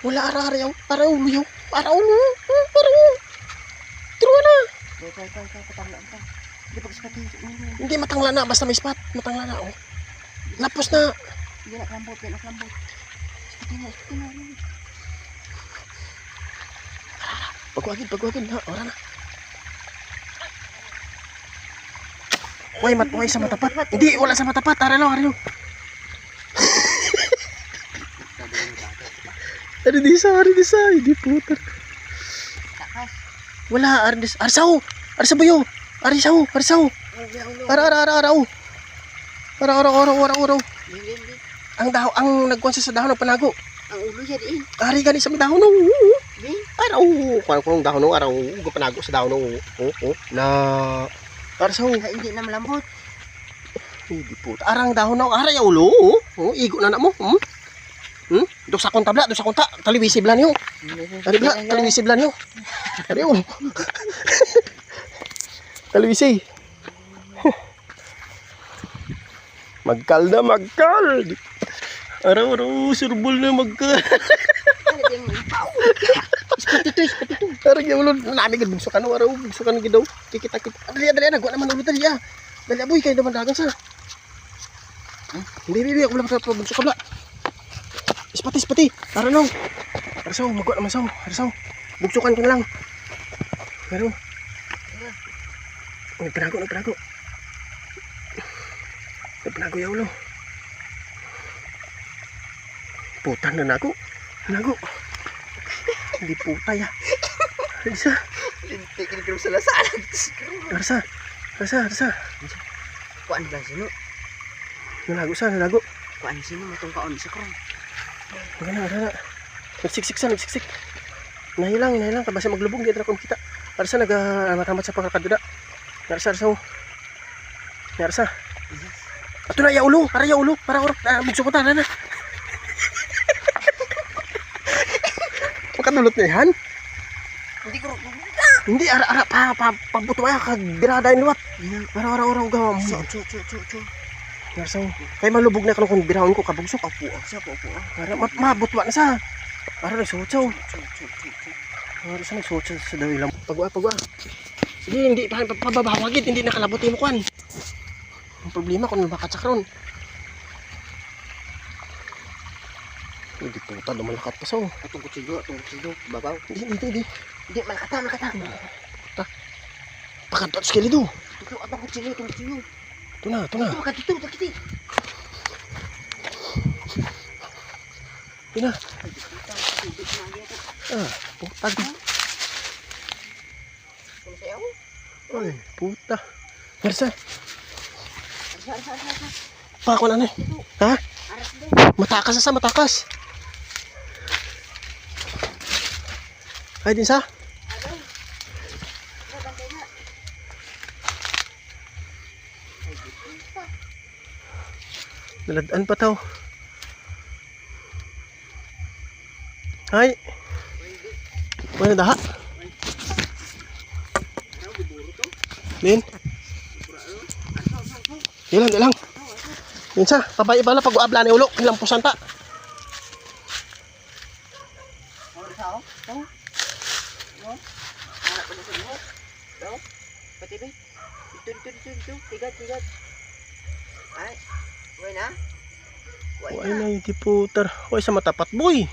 Wala ara yaw. Para ulo yaw. Para ulo. Para ulo. Tiro na. Kaya, patanglaan ka. Hindi pag-spati. Hindi matangla na. Basta may spot. Matangla na. Oh. Lapos na. Hindi na klambot. Spati na. Pagwagin na. Ora na. Way sa matapat. Hindi, wala sa matapat. Aralo. Ari disa. Hindi putar. Takas. Wala, Arsaw. Arsabuyo. Arisaw. Araw. Araw. Hindi. Ang nagkonsa sa dahon ng panago. Ang ulo siya diin. Ari gani sa dahon no. Hindi. Araw. Kung dahon no, araw go panago sa dahon no. Na Arsaw. Hindi na malambot. Hindi puta. Arang dahon no, ara ya ulo. Igo na mo. Dok sa konta. Taliwisib lan yo. Taliwisib lan yo. Ari oh. Talwisi. Magkal. Araw, surbol na magkal. Spati to. Araw, yung nami ka bugsukan. Araw, bugsukan gidaw. Kikita. Dali, nagwa naman ulo dali. Dali, aboy, kayo naman dagan sa. Hindi, ako lang bugsukan la. Spati. Araw, no. Araw, magwa naman sa. Araw, bugsukan ko na lang. Araw. Nagpanago ya ulo. Putan na ako. Nago. Hindi puta ya. Arsa. Lintikin ko sa lasaran. Arsa. Kuan ba sino? Nalago. Kuan sino matong kaon sa kron. Wala. Nagsiksik. Nahilang. Kabasa maglubog. Di akong kita. Arsa nag-matamat sa pagkakaduda. Arsa. Ato na ya ulo. Para bugso ko na. Makadulot na yan. Hindi ko. Hindi, ara, pabuto kaya, kagbirada yung luwat. Ara, gawam. So. Narsaw, kaya malubog na kung birahon ko, kabugsok. Opo. Ara, mabutwa na sa. Ara, nagsutsaw. Ara, sa nagsutsaw sa dawilang. Pagwa. Sige, hindi, pababawagit, hindi nakalabot yung mukuan. Ang problema kung makatsak ron. Hindi puta, lumalakat pa sa. Atong kutsilyo, babaw. Hindi. Hindi, malakata. Pakadot sa kilid. Atong kutsilyo. Ito na. Makadito, takiti. Ito na. Puta. Ay, puta. Marsa. Pako na eh. Ha? Matakas. Ay din sa? Daladaan pa tao. Hay. Mana daha? Din. Dilang. Din sa, pabay bala pag uabla ni ulo, ilang pusanta. Tigat. Ay, wala na. Why na yung putar? Why sa matapat boy?